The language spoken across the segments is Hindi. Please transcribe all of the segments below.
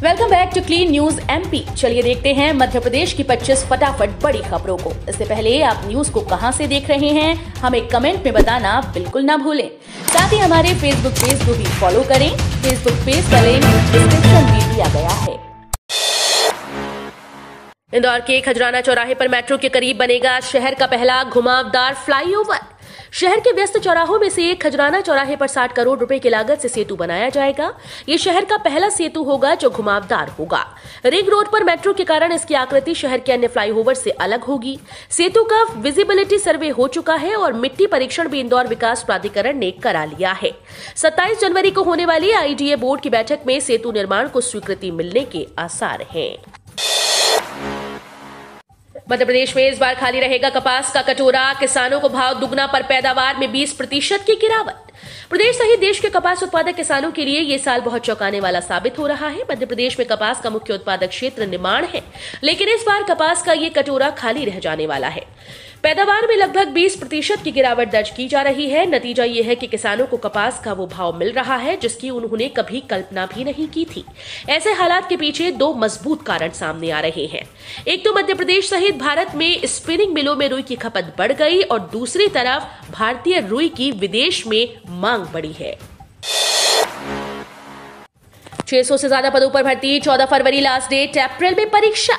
Welcome back to clean news MP. चलिए देखते हैं मध्य प्रदेश की 25 फटाफट बड़ी खबरों को। इससे पहले आप न्यूज को कहां से देख रहे हैं हमें कमेंट में बताना बिल्कुल ना भूलें। साथ ही हमारे फेसबुक पेज को भी फॉलो करें। फेसबुक पेज का लिंक डिस्क्रिप्शन में दिया गया है। इंदौर के खजराना चौराहे पर मेट्रो के करीब बनेगा शहर का पहला घुमावदार फ्लाईओवर। शहर के व्यस्त चौराहों में से एक खजराना चौराहे पर 60 करोड़ रुपए की लागत से सेतु बनाया जाएगा। ये शहर का पहला सेतु होगा जो घुमावदार होगा। रिंग रोड पर मेट्रो के कारण इसकी आकृति शहर के अन्य फ्लाईओवर से अलग होगी। सेतु का विजिबिलिटी सर्वे हो चुका है और मिट्टी परीक्षण भी इंदौर विकास प्राधिकरण ने करा लिया है। 27 जनवरी को होने वाली आईडीए बोर्ड की बैठक में सेतु निर्माण को स्वीकृति मिलने के आसार हैं। मध्य प्रदेश में इस बार खाली रहेगा कपास का कटोरा। किसानों को भाव दुगना पर पैदावार में 20% की गिरावट। प्रदेश सहित देश के कपास उत्पादक किसानों के लिए ये साल बहुत चौंकाने वाला साबित हो रहा है। मध्य प्रदेश में कपास का मुख्य उत्पादक क्षेत्र निमाड़ है, लेकिन इस बार कपास का ये कटोरा खाली रह जाने वाला है। पैदावार में लगभग 20% की गिरावट दर्ज की जा रही है। नतीजा ये है कि किसानों को कपास का वो भाव मिल रहा है जिसकी उन्होंने कभी कल्पना भी नहीं की थी। ऐसे हालात के पीछे दो मजबूत कारण सामने आ रहे हैं। एक तो मध्य प्रदेश सहित भारत में स्पिनिंग मिलों में रुई की खपत बढ़ गई और दूसरी तरफ भारतीय रुई की विदेश में मांग बढ़ी है। 600 से ज्यादा पदों पर भर्ती। 14 फरवरी लास्ट डेट। अप्रैल में परीक्षा।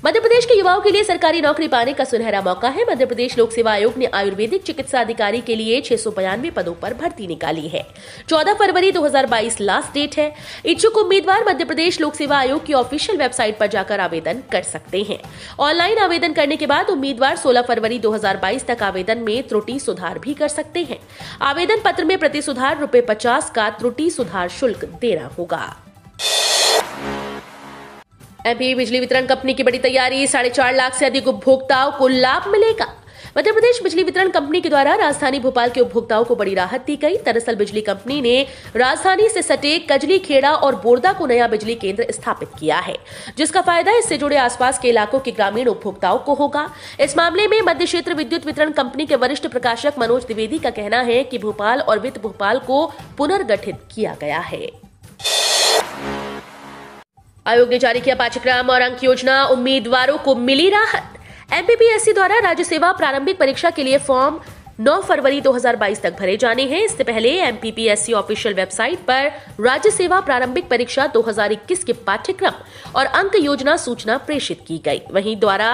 मध्य प्रदेश के युवाओं के लिए सरकारी नौकरी पाने का सुनहरा मौका है। मध्य प्रदेश लोक सेवा आयोग ने आयुर्वेदिक चिकित्सा अधिकारी के लिए 692 पदों पर भर्ती निकाली है। 14 फरवरी 2022 लास्ट डेट है। इच्छुक उम्मीदवार मध्य प्रदेश लोक सेवा आयोग की ऑफिशियल वेबसाइट पर जाकर आवेदन कर सकते हैं। ऑनलाइन आवेदन करने के बाद उम्मीदवार 16 फरवरी 2022 तक आवेदन में त्रुटि सुधार भी कर सकते हैं। आवेदन पत्र में प्रति सुधार ₹50 का त्रुटि सुधार शुल्क देना होगा। एमपी बिजली वितरण कंपनी की बड़ी तैयारी। 4.5 लाख से अधिक उपभोक्ताओं को लाभ मिलेगा। मध्य प्रदेश बिजली वितरण कंपनी के द्वारा राजधानी भोपाल के उपभोक्ताओं को बड़ी राहत दी गई। दरअसल बिजली कंपनी ने राजधानी से सटे कजली, खेड़ा और बोरदा को नया बिजली केंद्र स्थापित किया है, जिसका फायदा इससे जुड़े आसपास के इलाकों के ग्रामीण उपभोक्ताओं को होगा। इस मामले में मध्य क्षेत्र विद्युत वितरण कंपनी के वरिष्ठ प्रकाशक मनोज द्विवेदी का कहना है कि भोपाल और वित्त भोपाल को पुनर्गठित किया गया है। आयोग ने जारी किया पाठ्यक्रम और अंक योजना। उम्मीदवारों को मिली राहत। एमपीपीएससी द्वारा राज्य सेवा प्रारंभिक परीक्षा के लिए फॉर्म 9 फरवरी 2022 तक भरे जाने हैं। इससे पहले एमपीपीएससी ऑफिशियल वेबसाइट पर राज्य सेवा प्रारंभिक परीक्षा 2021 के पाठ्यक्रम और अंक योजना सूचना प्रेषित की गई। वहीं द्वारा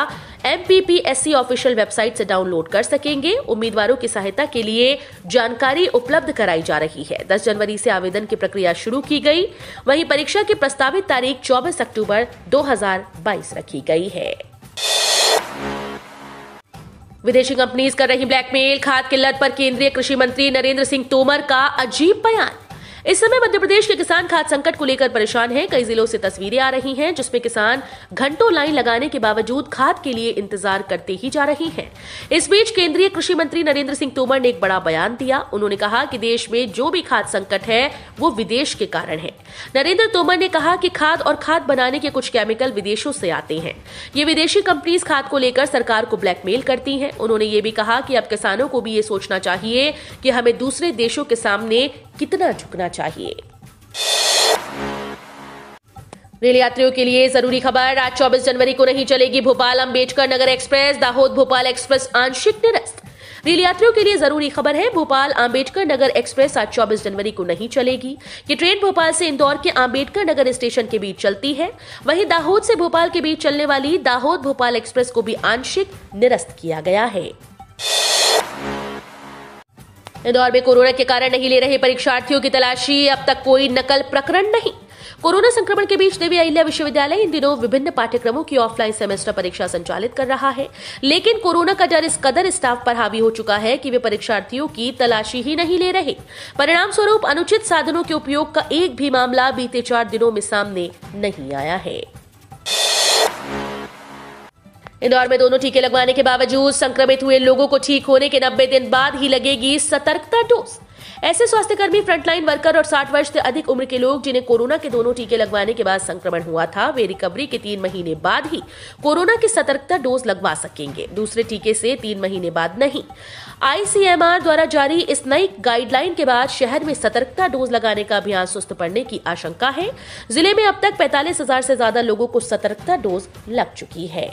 एमपीपीएससी ऑफिशियल वेबसाइट से डाउनलोड कर सकेंगे। उम्मीदवारों की सहायता के लिए जानकारी उपलब्ध कराई जा रही है। 10 जनवरी से आवेदन की प्रक्रिया शुरू की गई। वहीं परीक्षा की प्रस्तावित तारीख 24 अक्टूबर 2022 रखी गई है। विदेशी कंपनीज कर रही ब्लैकमेल। खाद किल्लत पर केंद्रीय कृषि मंत्री नरेंद्र सिंह तोमर का अजीब बयान। इस समय मध्य प्रदेश के किसान खाद संकट को लेकर परेशान हैं। कई जिलों से तस्वीरें आ रही हैं जिसमें किसान घंटों लाइन लगाने के बावजूद खाद के लिए इंतजार करते ही जा रही हैं। इस बीच केंद्रीय कृषि मंत्री नरेंद्र सिंह तोमर ने एक बड़ा बयान दिया। उन्होंने कहा कि देश में जो भी खाद संकट है वो विदेश के कारण है। नरेंद्र तोमर ने कहा कि खाद और खाद बनाने के कुछ केमिकल विदेशों से आते हैं। ये विदेशी कंपनीज खाद को लेकर सरकार को ब्लैकमेल करती हैं। उन्होंने ये भी कहा कि अब किसानों को भी ये सोचना चाहिए कि हमें दूसरे देशों के सामने कितना झुकना चाहिए। रेल यात्रियों के लिए जरूरी खबर। आज 24 जनवरी को नहीं चलेगी भोपाल अंबेडकर नगर एक्सप्रेस। दाहोद भोपाल एक्सप्रेस आंशिक निरस्त। रेल यात्रियों के लिए जरूरी खबर है। भोपाल अंबेडकर नगर एक्सप्रेस आज 24 जनवरी को नहीं चलेगी। ये ट्रेन भोपाल से इंदौर के अंबेडकर नगर स्टेशन के बीच चलती है। वहीं दाहोद से भोपाल के बीच चलने वाली दाहोद भोपाल एक्सप्रेस को भी आंशिक निरस्त किया गया है। इंदौर में कोरोना के कारण नहीं ले रहे परीक्षार्थियों की तलाशी। अब तक कोई नकल प्रकरण नहीं। कोरोना संक्रमण के बीच देवी अहिल्या विश्वविद्यालय इन दिनों विभिन्न पाठ्यक्रमों की ऑफलाइन सेमेस्टर परीक्षा संचालित कर रहा है, लेकिन कोरोना का डर इस कदर स्टाफ पर हावी हो चुका है कि वे परीक्षार्थियों की तलाशी ही नहीं ले रहे। परिणाम स्वरूप अनुचित साधनों के उपयोग का एक भी मामला बीते 4 दिनों में सामने नहीं आया है। इंदौर में दोनों टीके लगवाने के बावजूद संक्रमित हुए लोगों को ठीक होने के 90 दिन बाद ही लगेगी सतर्कता डोज। ऐसे स्वास्थ्यकर्मी, फ्रंटलाइन वर्कर और 60 वर्ष से अधिक उम्र के लोग जिन्हें कोरोना के दोनों टीके लगवाने के बाद संक्रमण हुआ था, वे रिकवरी के 3 महीने बाद ही कोरोना की सतर्कता डोज लगवा सकेंगे, दूसरे टीके से 3 महीने बाद नहीं। ICMR द्वारा जारी इस नई गाइडलाइन के बाद शहर में सतर्कता डोज लगाने का अभियान सुस्त पड़ने की आशंका है। जिले में अब तक 45,000 से ज्यादा लोगों को सतर्कता डोज लग चुकी है।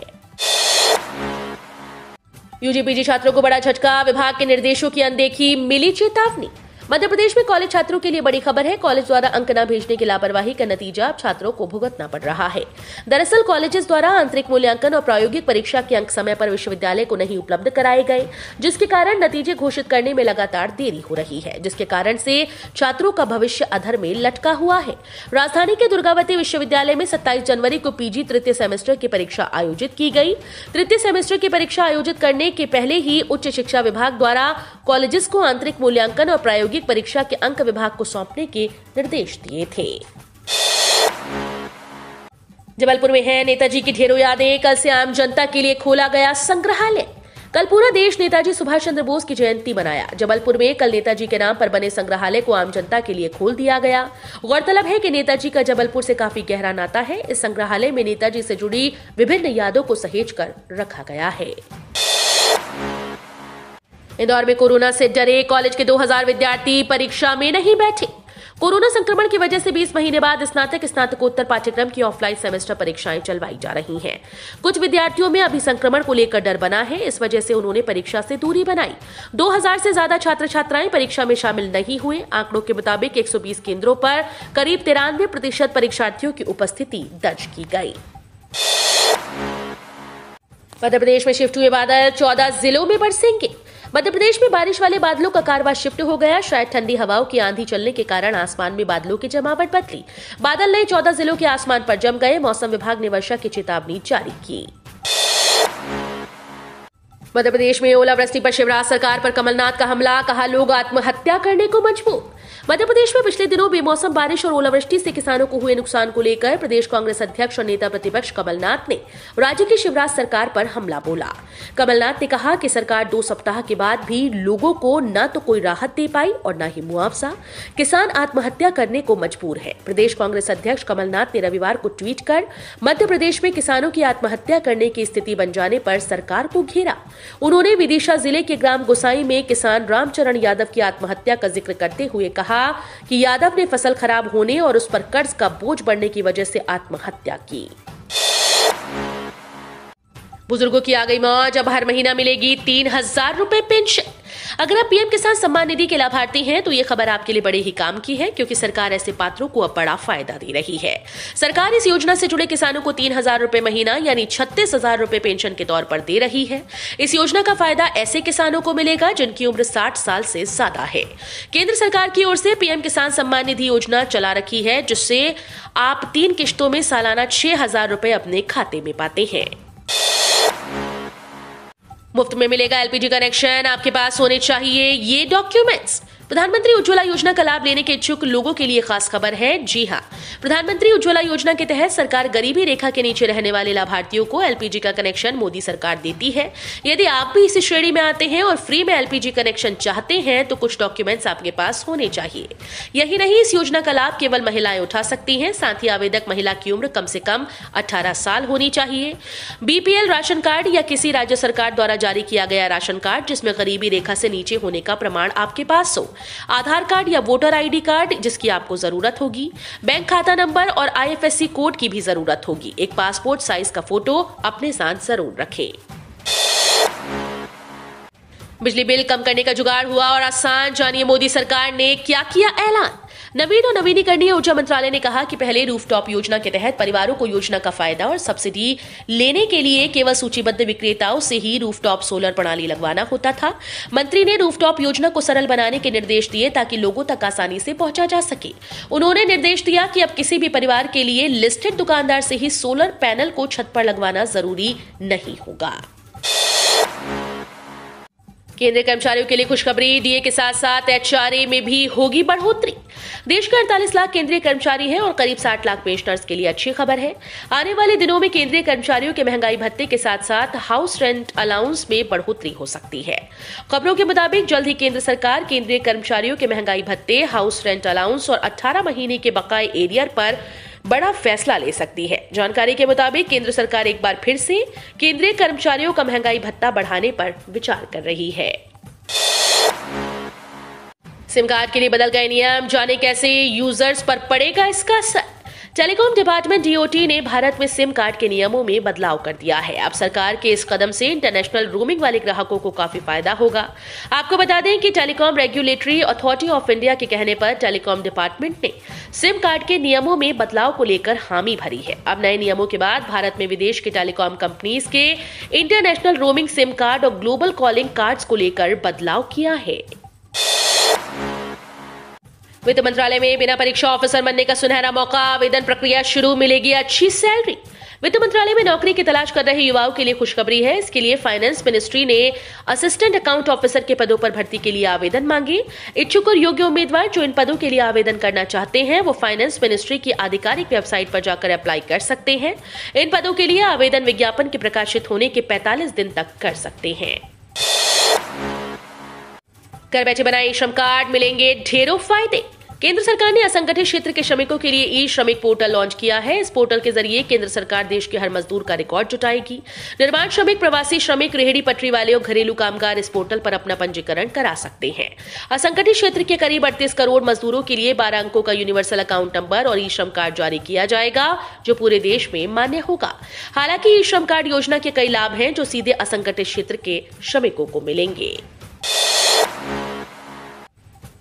UG-PG छात्रों को बड़ा झटका, विभाग के निर्देशों की अनदेखी, मिली चेतावनी। मध्य प्रदेश में कॉलेज छात्रों के लिए बड़ी खबर है। कॉलेज द्वारा अंक न भेजने की लापरवाही का नतीजा अब छात्रों को भुगतना पड़ रहा है। दरअसल कॉलेजेस द्वारा आंतरिक मूल्यांकन और प्रायोगिक परीक्षा के अंक समय पर विश्वविद्यालय को नहीं उपलब्ध कराए गए, जिसके कारण नतीजे घोषित करने में लगातार देरी हो रही है, जिसके कारण से छात्रों का भविष्य अधर में लटका हुआ है। राजधानी के दुर्गावती विश्वविद्यालय में 27 जनवरी को PG तृतीय सेमेस्टर की परीक्षा आयोजित की गई। तृतीय सेमेस्टर की परीक्षा आयोजित करने के पहले ही उच्च शिक्षा विभाग द्वारा कॉलेजेस को आंतरिक मूल्यांकन और प्रायोगिक परीक्षा के अंक विभाग को सौंपने के निर्देश दिए थे। जबलपुर में है नेताजी की ढेरों यादें। कल से आम जनता के लिए खोला गया संग्रहालय। कल पूरा देश नेताजी सुभाष चंद्र बोस की जयंती मनाया। जबलपुर में कल नेताजी के नाम पर बने संग्रहालय को आम जनता के लिए खोल दिया गया। गौरतलब है कि नेताजी का जबलपुर से काफी गहरा नाता है। इस संग्रहालय में नेताजी से जुड़ी विभिन्न यादों को सहेजकर रखा गया है। इंदौर में कोरोना से डरे कॉलेज के 2000 विद्यार्थी परीक्षा में नहीं बैठे। कोरोना संक्रमण की वजह से 20 महीने बाद स्नातक स्नातकोत्तर पाठ्यक्रम की ऑफलाइन सेमेस्टर परीक्षाएं चलवाई जा रही हैं। कुछ विद्यार्थियों में अभी संक्रमण को लेकर डर बना है, इस वजह से उन्होंने परीक्षा से दूरी बनाई। 2000 से ज्यादा छात्र छात्राएं परीक्षा में शामिल नहीं हुए। आंकड़ों के मुताबिक 120 केंद्रों पर करीब 93% परीक्षार्थियों की उपस्थिति दर्ज की गई। मध्य प्रदेश में शिफ्ट हुए बादल 14 जिलों में बरसेंगे। मध्य प्रदेश में बारिश वाले बादलों का कारवां शिफ्ट हो गया। शायद ठंडी हवाओं की आंधी चलने के कारण आसमान में बादलों की जमावट बदली। बादल नए 14 जिलों के आसमान पर जम गए। मौसम विभाग ने वर्षा की चेतावनी जारी की। मध्य प्रदेश में ओलावृष्टि पर शिवराज सरकार पर कमलनाथ का हमला, कहा लोग आत्महत्या करने को मजबूर। मध्य प्रदेश में पिछले दिनों बेमौसम बारिश और ओलावृष्टि से किसानों को हुए नुकसान को लेकर प्रदेश कांग्रेस अध्यक्ष और नेता प्रतिपक्ष कमलनाथ ने राज्य की शिवराज सरकार पर हमला बोला। कमलनाथ ने कहा कि सरकार 2 सप्ताह के बाद भी लोगों को न तो कोई राहत दे पाई और न ही मुआवजा। किसान आत्महत्या करने को मजबूर है। प्रदेश कांग्रेस अध्यक्ष कमलनाथ ने रविवार को ट्वीट कर मध्य प्रदेश में किसानों की आत्महत्या करने की स्थिति बन जाने पर सरकार को घेरा। उन्होंने विदिशा जिले के ग्राम गोसाई में किसान रामचरण यादव की आत्महत्या का जिक्र करते हुए कहा कि यादव ने फसल खराब होने और उस पर कर्ज का बोझ बढ़ने की वजह से आत्महत्या की। बुजुर्गों की आ गई मौज, अब हर महीना मिलेगी 3000 रुपए पेंशन। अगर आप पीएम किसान सम्मान निधि के लाभार्थी हैं तो ये खबर आपके लिए बड़े ही काम की है, क्योंकि सरकार ऐसे पात्रों को अब बड़ा फायदा दे रही है। सरकार इस योजना से जुड़े किसानों को 3000 रुपए महीना यानी 36,000 रुपए पेंशन के तौर पर दे रही है। इस योजना का फायदा ऐसे किसानों को मिलेगा जिनकी उम्र 60 साल से ज्यादा है। केंद्र सरकार की ओर से पीएम किसान सम्मान निधि योजना चला रखी है, जिससे आप 3 किश्तों में सालाना 6,000 रुपए अपने खाते में पाते हैं। मुफ्त में मिलेगा एलपीजी कनेक्शन, आपके पास होने चाहिए ये डॉक्यूमेंट्स। प्रधानमंत्री उज्ज्वला योजना का लाभ लेने के इच्छुक लोगों के लिए खास खबर है। जी हां, प्रधानमंत्री उज्ज्वला योजना के तहत सरकार गरीबी रेखा के नीचे रहने वाले लाभार्थियों को एलपीजी का कनेक्शन मोदी सरकार देती है। यदि आप भी इसी श्रेणी में आते हैं और फ्री में एलपीजी कनेक्शन चाहते हैं तो कुछ डॉक्यूमेंट्स आपके पास होने चाहिए। यही नहीं, इस योजना का लाभ केवल महिलाएं उठा सकती हैं। साथ ही आवेदक महिला की उम्र कम से कम 18 साल होनी चाहिए। बीपीएल राशन कार्ड या किसी राज्य सरकार द्वारा जारी किया गया राशन कार्ड जिसमें गरीबी रेखा से नीचे होने का प्रमाण आपके पास हो। आधार कार्ड या वोटर आईडी कार्ड जिसकी आपको जरूरत होगी। बैंक खाता नंबर और आईएफएससी कोड की भी जरूरत होगी। एक पासपोर्ट साइज का फोटो अपने साथ जरूर रखें। बिजली बिल कम करने का जुगाड़ हुआ और आसान, जानिए मोदी सरकार ने क्या किया ऐलान। नवीन और नवीनीकरणीय ऊर्जा मंत्रालय ने कहा कि पहले रूफटॉप योजना के तहत परिवारों को योजना का फायदा और सब्सिडी लेने के लिए केवल सूचीबद्ध विक्रेताओं से ही रूफटॉप सोलर प्रणाली लगवाना होता था। मंत्री ने रूफटॉप योजना को सरल बनाने के निर्देश दिए ताकि लोगों तक आसानी से पहुंचा जा सके। उन्होंने निर्देश दिया कि अब किसी भी परिवार के लिए लिस्टेड दुकानदार से ही सोलर पैनल को छत पर लगवाना जरूरी नहीं होगा। केंद्रीय कर्मचारियों के लिए खुशखबरी, डीए के साथ साथ एचआरए में भी होगी बढ़ोतरी। देश के 48 लाख केंद्रीय कर्मचारी हैं और करीब 60 लाख पेंशनर्स के लिए अच्छी खबर है। आने वाले दिनों में केंद्रीय कर्मचारियों के महंगाई भत्ते के साथ साथ हाउस रेंट अलाउंस में बढ़ोतरी हो सकती है। खबरों के मुताबिक जल्द ही केंद्र सरकार केंद्रीय कर्मचारियों के महंगाई भत्ते, हाउस रेंट अलाउंस और 18 महीने के बकाये एरियर पर बड़ा फैसला ले सकती है। जानकारी के मुताबिक केंद्र सरकार एक बार फिर से केंद्रीय कर्मचारियों का महंगाई भत्ता बढ़ाने पर विचार कर रही है। सिम कार्ड के लिए बदल गए नियम, जाने कैसे यूजर्स पर पड़ेगा इसका असर। टेलीकॉम डिपार्टमेंट डीओटी ने भारत में सिम कार्ड के नियमों में बदलाव कर दिया है। अब सरकार के इस कदम से इंटरनेशनल रोमिंग वाले ग्राहकों को काफी फायदा होगा। आपको बता दें कि telecom regulatory authority of India के कहने पर टेलीकॉम डिपार्टमेंट ने सिम कार्ड के नियमों में बदलाव को लेकर हामी भरी है। अब नए नियमों के बाद भारत में विदेश के टेलीकॉम कंपनीज के इंटरनेशनल रोमिंग सिम कार्ड और ग्लोबल कॉलिंग कार्ड्स को लेकर बदलाव किया है। वित्त मंत्रालय में बिना परीक्षा ऑफिसर बनने का सुनहरा मौका, आवेदन प्रक्रिया शुरू, मिलेगी अच्छी सैलरी। वित्त मंत्रालय में नौकरी की तलाश कर रहे युवाओं के लिए खुशखबरी है। इसके लिए फाइनेंस मिनिस्ट्री ने असिस्टेंट अकाउंट ऑफिसर के पदों पर भर्ती के लिए आवेदन मांगे। इच्छुक और योग्य उम्मीदवार जो इन पदों के लिए आवेदन करना चाहते हैं वो फाइनेंस मिनिस्ट्री की आधिकारिक वेबसाइट पर जाकर अप्लाई कर सकते हैं। इन पदों के लिए आवेदन विज्ञापन के प्रकाशित होने के 45 दिन तक कर सकते हैं। घर बैठे बनाए ई श्रम कार्ड, मिलेंगे ढेरों फायदे। केंद्र सरकार ने असंगठित क्षेत्र के श्रमिकों के लिए ई श्रमिक पोर्टल लॉन्च किया है। इस पोर्टल के जरिए केंद्र सरकार देश के हर मजदूर का रिकॉर्ड जुटाएगी। निर्माण श्रमिक, प्रवासी श्रमिक, रेहड़ी पटरी वाले और घरेलू कामगार इस पोर्टल पर अपना पंजीकरण करा सकते हैं। असंगठित क्षेत्र के करीब 38 करोड़ मजदूरों के लिए 12 अंकों का यूनिवर्सल अकाउंट नंबर और ई श्रम कार्ड जारी किया जाएगा, जो पूरे देश में मान्य होगा। हालांकि ई श्रम कार्ड योजना के कई लाभ हैं जो सीधे असंगठित क्षेत्र के श्रमिकों को मिलेंगे।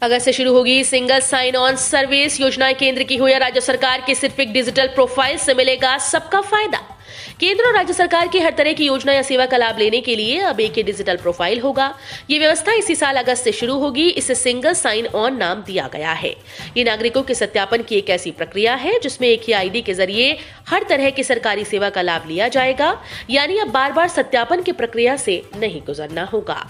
अगस्त से शुरू होगी सिंगल साइन ऑन सर्विस। योजना केंद्र की हो या राज्य सरकार की, सिर्फ एक डिजिटल प्रोफाइल से मिलेगा सबका फायदा। केंद्र और राज्य सरकार की हर तरह की योजना या सेवा का लाभ लेने के लिए अब एक ही डिजिटल प्रोफाइल होगा। ये व्यवस्था इसी साल अगस्त से शुरू होगी। इसे सिंगल साइन ऑन नाम दिया गया है। ये नागरिकों के सत्यापन की एक ऐसी प्रक्रिया है जिसमें एक ही आईडी के जरिए हर तरह की सरकारी सेवा का लाभ लिया जाएगा। यानी अब बार बार सत्यापन की प्रक्रिया से नहीं गुजरना होगा।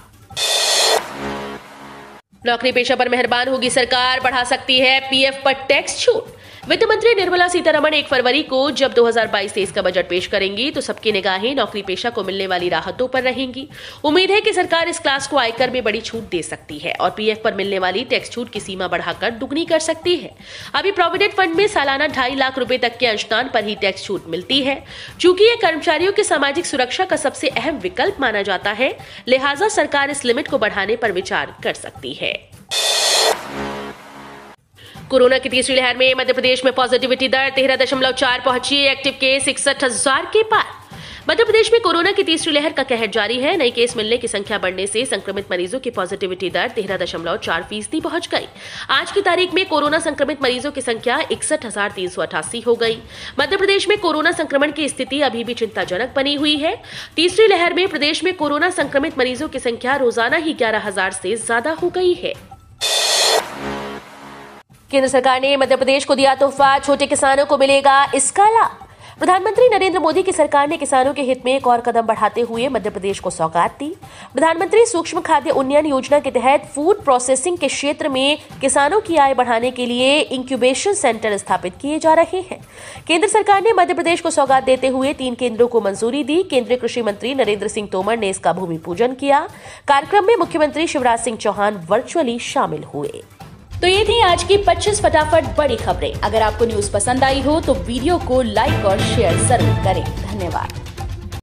नौकरी पेशा पर मेहरबान होगी सरकार, बढ़ा सकती है पीएफ पर टैक्स छूट। वित्त मंत्री निर्मला सीतारमण 1 फरवरी को जब 2022-23 का बजट पेश करेंगी तो सबकी निगाहें नौकरी पेशा को मिलने वाली राहतों पर रहेंगी। उम्मीद है कि सरकार इस क्लास को आयकर में बड़ी छूट दे सकती है और पीएफ पर मिलने वाली टैक्स छूट की सीमा बढ़ाकर दुगनी कर सकती है। अभी प्रोविडेंट फंड में सालाना 2.5 लाख रुपए तक के अंशदान पर ही टैक्स छूट मिलती है। चूंकि यह कर्मचारियों की सामाजिक सुरक्षा का सबसे अहम विकल्प माना जाता है, लिहाजा सरकार इस लिमिट को बढ़ाने पर विचार कर सकती है। कोरोना की तीसरी लहर में मध्य प्रदेश में पॉजिटिविटी दर 13.4 पहुंची। एक्टिव केस 61,000 के पार। मध्य प्रदेश में कोरोना की तीसरी लहर का कहर जारी है। नए केस मिलने की संख्या बढ़ने से संक्रमित मरीजों की पॉजिटिविटी दर 13.4% पहुंच गई। आज की तारीख में कोरोना संक्रमित मरीजों की संख्या 61,388 हो गई। मध्य प्रदेश में कोरोना संक्रमण की स्थिति अभी भी चिंताजनक बनी हुई है। तीसरी लहर में प्रदेश में कोरोना संक्रमित मरीजों की संख्या रोजाना ही 11,000 से ज्यादा हो गई है। केंद्र सरकार ने मध्य प्रदेश को दिया तोहफा, छोटे किसानों को मिलेगा इसका लाभ। प्रधानमंत्री नरेंद्र मोदी की सरकार ने किसानों के हित में एक और कदम बढ़ाते हुए मध्य प्रदेश को सौगात दी। प्रधानमंत्री सूक्ष्म खाद्य उन्नयन योजना के तहत फूड प्रोसेसिंग के क्षेत्र में किसानों की आय बढ़ाने के लिए इंक्यूबेशन सेंटर स्थापित किए जा रहे हैं। केंद्र सरकार ने मध्य प्रदेश को सौगात देते हुए 3 केंद्रों को मंजूरी दी। केंद्रीय कृषि मंत्री नरेंद्र सिंह तोमर ने इसका भूमि पूजन किया। कार्यक्रम में मुख्यमंत्री शिवराज सिंह चौहान वर्चुअली शामिल हुए। तो ये थी आज की 25 फटाफट बड़ी खबरें। अगर आपको न्यूज पसंद आई हो तो वीडियो को लाइक और शेयर जरूर करें। धन्यवाद।